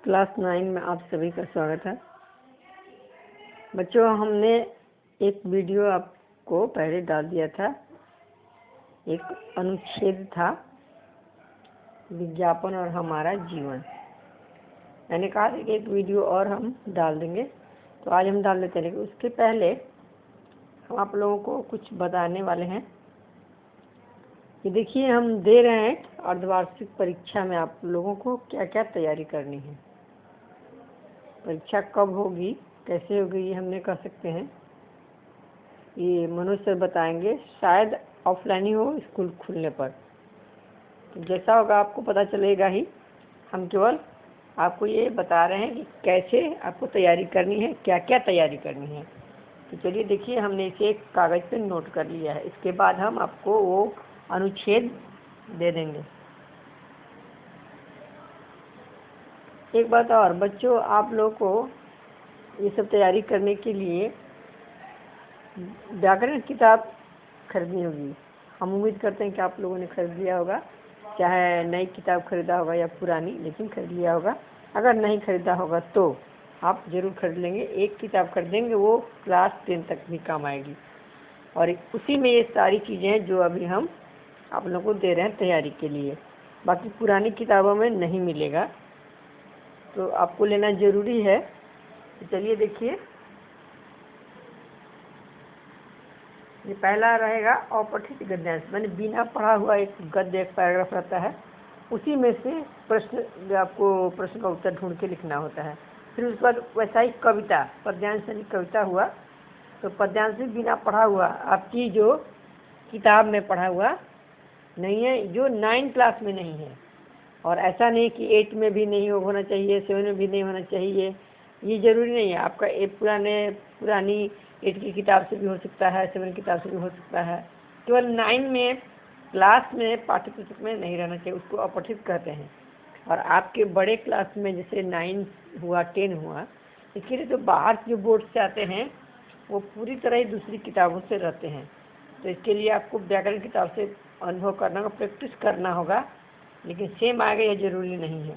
Class 9 में आप सभी का स्वागत है। बच्चों, हमने एक वीडियो आपको पहले डाल दिया था। एक अनुच्छेद था विज्ञापन और हमारा जीवन। मैंने कहा था कि एक वीडियो और हम डाल देंगे, तो आज हम डाल देते हैं। लेकिन उसके पहले हम आप लोगों को कुछ बताने वाले हैं कि देखिए, हम दे रहे हैं अर्धवार्षिक परीक्षा में आप लोगों को क्या क्या तैयारी करनी है। परीक्षा कब होगी, कैसे होगी, ये हम नहीं कह सकते हैं। ये मनोज सर बताएंगे। शायद ऑफलाइन ही हो, स्कूल खुलने पर। तो जैसा होगा आपको पता चलेगा ही। हम केवल आपको ये बता रहे हैं कि कैसे आपको तैयारी करनी है, क्या क्या तैयारी करनी है। तो चलिए देखिए, हमने इसे एक कागज़ पे नोट कर लिया है। इसके बाद हम आपको वो अनुच्छेद दे देंगे। एक बात और बच्चों, आप लोगों को ये सब तैयारी करने के लिए व्याकरण किताब खरीदनी होगी। हम उम्मीद करते हैं कि आप लोगों ने खरीद लिया होगा, चाहे नई किताब खरीदा होगा या पुरानी, लेकिन खरीद लिया होगा। अगर नहीं खरीदा होगा तो आप ज़रूर खरीद लेंगे। एक किताब खरीदेंगे, वो क्लास 10 तक भी काम आएगी। और उसी में ये सारी चीज़ें हैं जो अभी हम आप लोगों को दे रहे हैं तैयारी के लिए। बाकी पुरानी किताबों में नहीं मिलेगा, तो आपको लेना ज़रूरी है। तो चलिए देखिए, ये पहला रहेगा अपठित गद्यांश। मैंने बिना पढ़ा हुआ एक गद्य, एक पैराग्राफ रहता है, उसी में से प्रश्न, आपको प्रश्न का उत्तर ढूंढ के लिखना होता है। फिर उसके बाद वैसा ही कविता, पद्यांश यानी कविता हुआ, तो पद्यांश भी बिना पढ़ा हुआ, आपकी जो किताब में पढ़ा हुआ नहीं है, जो 9 क्लास में नहीं है। और ऐसा नहीं कि 8 में भी नहीं होना चाहिए, 7 में भी नहीं होना चाहिए, ये ज़रूरी नहीं है। आपका एक पुरानी 8 की किताब से भी हो सकता है, 7 की किताब से भी हो सकता है। केवल 9 में क्लास में पाठ्य पुस्तक में नहीं रहना चाहिए, उसको अपठित कहते हैं। और आपके बड़े क्लास में जैसे 9 हुआ, 10 हुआ, इसके लिए तो बाहर जो बोर्ड से आते हैं वो पूरी तरह ही दूसरी किताबों से रहते हैं। तो इसके लिए आपको व्याकरण किताब से अनुभव करना होगा, प्रैक्टिस करना होगा, लेकिन सेम आएगा यह जरूरी नहीं है।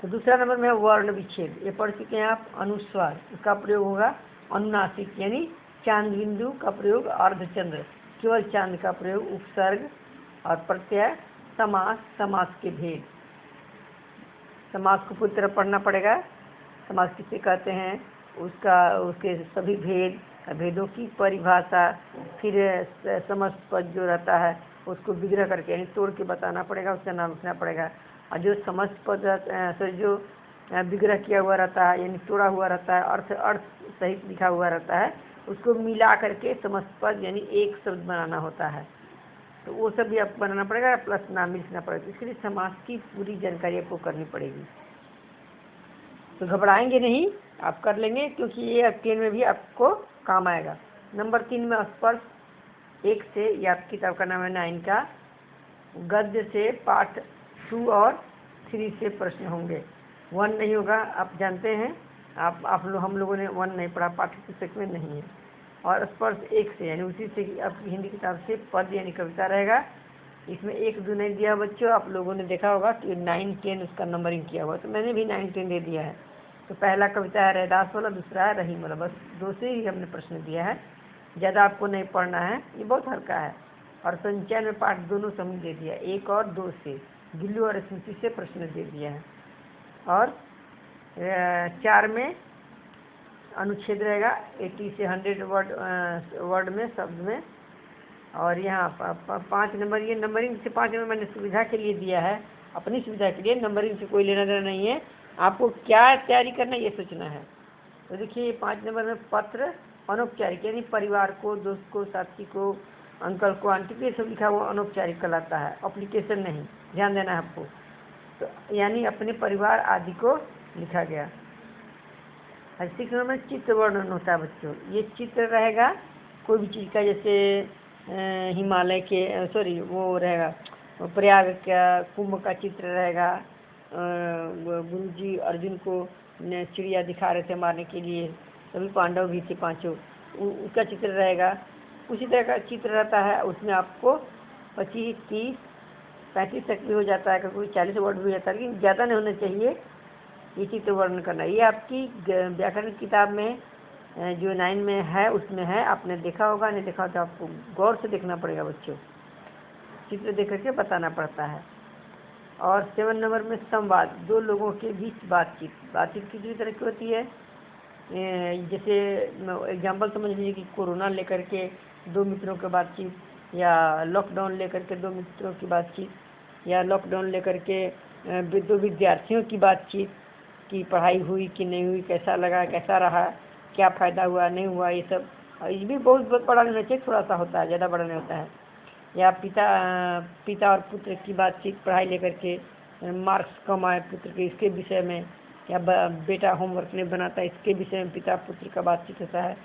तो दूसरा नंबर में है वर्ण विच्छेद। ये पढ़ चुके हैं आप। अनुस्वार, इसका प्रयोग होगा अनुनासिक, यानी चांद बिंदु का प्रयोग, अर्धचंद्र केवल चांद का प्रयोग, उपसर्ग और प्रत्यय, समास, समास के भेद। समास को पूरी तरह पढ़ना पड़ेगा। समास किसे कहते हैं, उसके सभी भेद, भेदों की परिभाषा, फिर समस्त पद जो रहता है उसको विग्रह करके यानी तोड़ के बताना पड़ेगा, उसका नाम लिखना पड़ेगा। और जो समस्त पद जो विग्रह किया हुआ रहता है यानी तोड़ा हुआ रहता है, अर्थ सहित लिखा हुआ रहता है, उसको मिला करके समस्त पद यानी एक शब्द बनाना होता है। तो वो सब भी आपको बनाना पड़ेगा, प्लस नाम भी लिखना पड़ेगा। इसके लिए समास की पूरी जानकारी आपको करनी पड़ेगी। तो घबराएंगे नहीं, आप कर लेंगे, क्योंकि ये अध्ययन में भी आपको काम आएगा। नंबर 3 में स्पर्श। 1 से, या आपकी किताब का नाम है 9 का, गद्य से पाठ 2 और 3 से प्रश्न होंगे। 1 नहीं होगा, आप जानते हैं। हम लोगों ने 1 नहीं पढ़ा, पाठ्य पुस्तक में नहीं है। और स्पर्श 1 से, यानी उसी से आपकी हिंदी किताब से पद यानी कविता रहेगा। इसमें 1, 2 नहीं दिया बच्चों। आप लोगों ने देखा होगा कि 9, 10 उसका नंबरिंग किया हुआ, तो मैंने भी 9, 10 दे दिया है। तो पहला कविता है रैदास वाला, दूसरा है रहीम वाला। बस 2 से ही हमने प्रश्न दिया है, ज़्यादा आपको नहीं पढ़ना है, ये बहुत हल्का है। और संचयन में पाठ दोनों से हमने दे दिया, 1 और 2 से, गिल्लू और स्मृति से प्रश्न दे दिया है। और 4 में अनुच्छेद रहेगा, 80 से 100 वर्ड में, शब्द में। और यहाँ 5 नंबर, ये नंबरिंग से 5 नंबर मैंने सुविधा के लिए दिया है, अपनी सुविधा के लिए। नंबरिंग से कोई लेना देना नहीं है, आपको क्या तैयारी करना है ये सोचना है। तो देखिए 5 नंबर में पत्र अनौपचारिक, यानी परिवार को, दोस्त को, साथी को, अंकल को, आंटी को, ये सब लिखा हुआ अनौपचारिक कहलाता है, एप्लीकेशन नहीं, ध्यान देना है आपको। तो यानी अपने परिवार आदि को लिखा गया। 6 नंबर में चित्र वर्णन होता है बच्चों। ये चित्र रहेगा कोई भी चीज़ का, जैसे हिमालय के, वो रहेगा प्रयाग का कुंभ का चित्र रहेगा। गुरुजी अर्जुन को चिड़िया दिखा रहे थे मारने के लिए, सभी पांडव भी थे 5, उसका चित्र रहेगा। उसी तरह का चित्र रहता है, उसमें आपको 25, 30, 35 तक भी हो जाता है, कभी 40 वर्ड भी हो जाता है, लेकिन ज़्यादा नहीं होना चाहिए। ये चीज़ तो वर्णन करना, ये आपकी व्याकरण किताब में जो 9 में है उसमें है। आपने देखा होगा, नहीं देखा तो आपको गौर से देखना पड़ेगा बच्चों, चित्र देख करके बताना पड़ता है। और 7 नंबर में संवाद, दो लोगों के बीच बातचीत। बातचीत किसी तरह की होती है, जैसे एग्जाम्पल समझ लीजिए कि कोरोना लेकर के दो मित्रों की बातचीत, या लॉकडाउन लेकर के दो मित्रों की बातचीत, या लॉकडाउन लेकर के दो विद्यार्थियों की बातचीत कि पढ़ाई हुई कि नहीं हुई, कैसा लगा, कैसा रहा, क्या फ़ायदा हुआ नहीं हुआ, ये सब। ये भी बहुत बड़ा नहीं चाहिए, थोड़ा सा होता है, ज़्यादा बड़ा नहीं होता है। या पिता और पुत्र की बातचीत, पढ़ाई लेकर के मार्क्स कम आए पुत्र के, इसके विषय में, या बेटा होमवर्क नहीं बनाता, इसके विषय में पिता पुत्र का बातचीत होता है।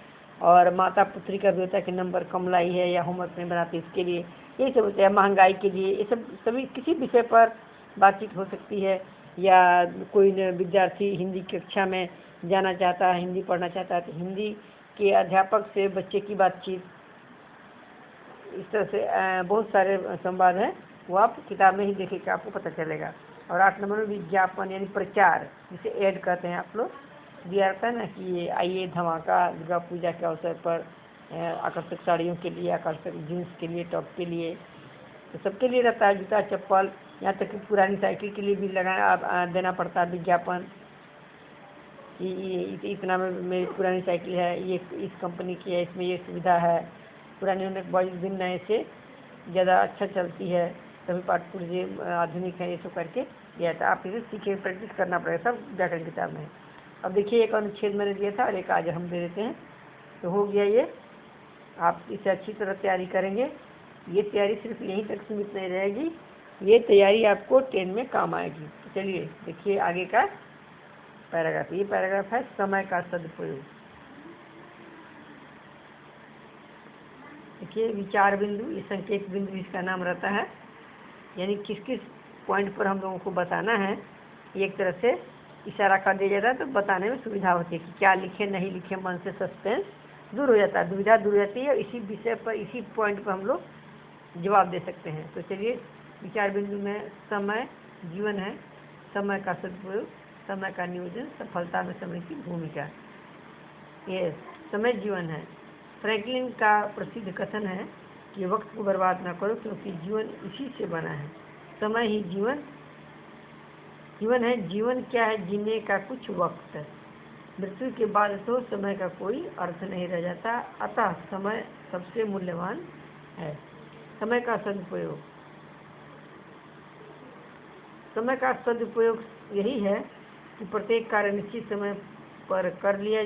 और माता पुत्री का भी होता है कि नंबर कम लाई है या होमवर्क नहीं बनाती, इसके लिए यही सब होता है। महंगाई के लिए, ये सब सभी किसी विषय पर बातचीत हो सकती है। या कोई विद्यार्थी हिंदी कक्षा में जाना चाहता है, हिंदी पढ़ना चाहता है, तो हिंदी के अध्यापक से बच्चे की बातचीत, इस तरह से बहुत सारे संवाद हैं, वो आप किताब में ही देखेंगे, आपको पता चलेगा। और 8 नंबर में विज्ञापन यानी प्रचार, जिसे ऐड कहते हैं आप लोग, दिया रहता है ना कि ये आइए धमाका दुर्गा पूजा के अवसर पर आकर्षक साड़ियों के लिए, आकर्षक जीन्स के लिए, टॉप के लिए, तो सबके लिए रहता है। जूता चप्पल, यहाँ तक कि पुरानी साइकिल के लिए भी देना पड़ता है विज्ञापन कि इतना में मेरी पुरानी साइकिल है, ये इस कंपनी की है, इसमें ये सुविधा है, पुरानी होने के बावजूद भी नए से ज़्यादा अच्छा चलती है, सभी पार्ट पुर्जे आधुनिक है, ये सब करके दिया था। आप इसे सीखे, प्रैक्टिस करना पड़ेगा, सब व्याकरण किताब में। अब देखिए एक अनुच्छेद मैंने दिया था और एक आज हम दे देते हैं, तो हो गया ये। आप इसे अच्छी तरह तैयारी करेंगे। ये तैयारी सिर्फ यहीं तक सीमित नहीं रहेगी, ये तैयारी आपको 10 में काम आएगी। तो चलिए देखिए आगे का पैराग्राफ। ये पैराग्राफ है समय का सदुपयोग। देखिए विचार बिंदु, ये संकेत बिंदु इसका नाम रहता है, यानी किस किस पॉइंट पर हम लोगों को बताना है, एक तरह से इशारा कर दिया जाता है, तो बताने में सुविधा होती है कि क्या लिखे नहीं लिखे, मन से सस्पेंस दूर हो जाता है, दुविधा दूर हो जाती है। इसी विषय पर, इसी पॉइंट पर हम लोग जवाब दे सकते हैं। तो चलिए विचार बिंदु में समय जीवन है, समय का सदुपयोग, समय का नियोजन, सफलता में समय की भूमिका, ये समय जीवन है। फ्रैंकलिन का प्रसिद्ध कथन है कि वक्त को बर्बाद न करो, क्योंकि जीवन इसी से बना है। समय ही जीवन है। जीवन क्या है? जीने का कुछ वक्त। मृत्यु के बाद तो समय का कोई अर्थ नहीं रह जाता, अतः समय सबसे मूल्यवान है। समय का सदुपयोग, समय का सदुपयोग यही है कि प्रत्येक कार्य निश्चित समय पर कर दिया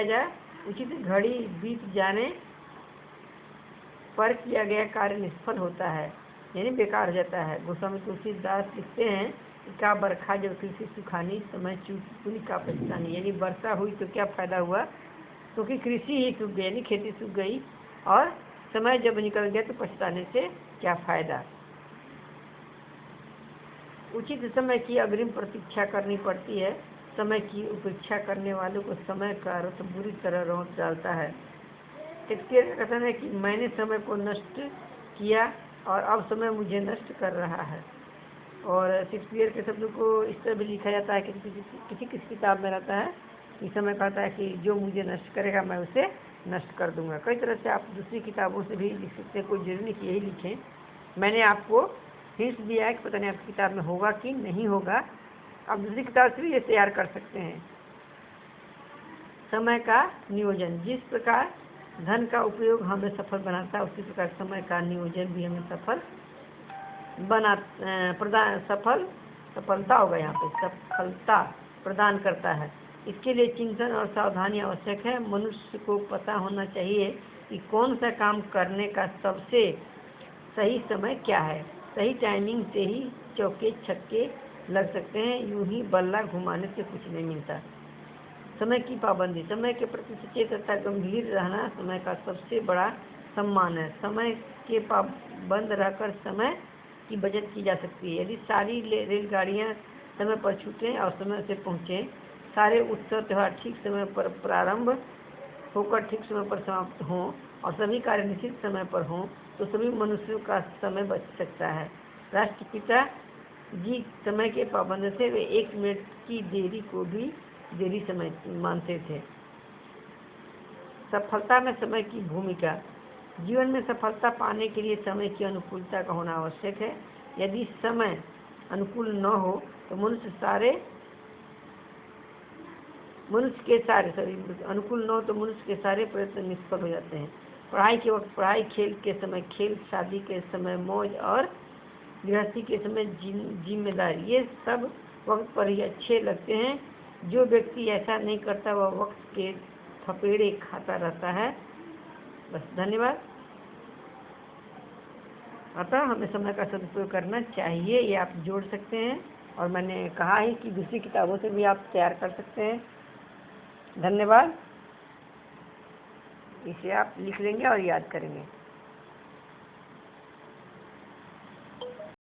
जाए। उचित घड़ी बीत जाने पर किया गया कार्य निष्फल होता है, यानी बेकार हो जाता है। गोस्वामी तुलसीदास लिखते हैं कि का बरखा जब कृषि सुखानी, समय चूकी का पछतानी, यानी वर्षा हुई तो क्या फायदा हुआ, क्योंकि कृषि ही सूख गई, यानी खेती सूख गई, और समय जब निकल गया तो पछताने से क्या फायदा। उचित समय की अग्रिम प्रतीक्षा करनी पड़ती है। समय की उपेक्षा करने वालों को समय का अर्थ बुरी तरह रोक डालता है। शेक्सपियर का कथन है कि मैंने समय को नष्ट किया और अब समय मुझे नष्ट कर रहा है। और शेक्सपियर के शब्दों को इस तरह भी लिखा जाता है कि किसी किताब में रहता है कि समय कहता है कि जो मुझे नष्ट करेगा मैं उसे नष्ट कर दूंगा। कई तरह से आप दूसरी किताबों से भी लिख सकते हैं, कोई जरूरी नहीं कि यही लिखें। मैंने आपको हिंट दिया है कि पता नहीं आपकी किताब में होगा कि नहीं होगा, आप दूसरी किताब से भी ये तैयार कर सकते हैं। समय का नियोजन, जिस प्रकार धन का उपयोग हमें सफल बनाता है, उसी प्रकार समय का नियोजन भी हमें सफलता होगा, यहाँ पे सफलता प्रदान करता है। इसके लिए चिंतन और सावधानी आवश्यक है। मनुष्य को पता होना चाहिए कि कौन सा काम करने का सबसे सही समय क्या है। सही टाइमिंग से ही चौके छक्के लग सकते हैं, यूं ही बल्ला घुमाने से कुछ नहीं मिलता। समय की पाबंदी, समय के प्रति सचेत तथा गंभीर रहना समय का सबसे बड़ा सम्मान है। समय के पाबंद रहकर समय की बचत की जा सकती है। यदि सारी रेलगाड़ियां समय पर छूटें और समय से पहुँचें, सारे उत्सव त्यौहार ठीक समय पर प्रारंभ होकर ठीक समय पर समाप्त हों और सभी कार्य निश्चित समय पर हों, तो सभी मनुष्यों का समय बच सकता है। राष्ट्रपिता जी समय के पाबंद थे, वे 1 मिनट की देरी को भी देरी समय मानते थे। सफलता में समय की भूमिका। जीवन में सफलता पाने के लिए समय की अनुकूलता का होना आवश्यक है। यदि समय अनुकूल न हो तो मनुष्य के सारे प्रयत्न निष्फल हो जाते हैं। पढ़ाई के वक्त पढ़ाई, खेल के समय खेल, शादी के समय मौज और गृहस्थी के समय जिम्मेदारी, ये सब वक्त पर ही अच्छे लगते हैं। जो व्यक्ति ऐसा नहीं करता वह वक्त के थपेड़े खाता रहता है। बस, धन्यवाद। अतः हमें समय का सदुपयोग करना चाहिए, ये आप जोड़ सकते हैं। और मैंने कहा है कि दूसरी किताबों से भी आप तैयार कर सकते हैं। धन्यवाद। इसे आप लिख लेंगे और याद करेंगे।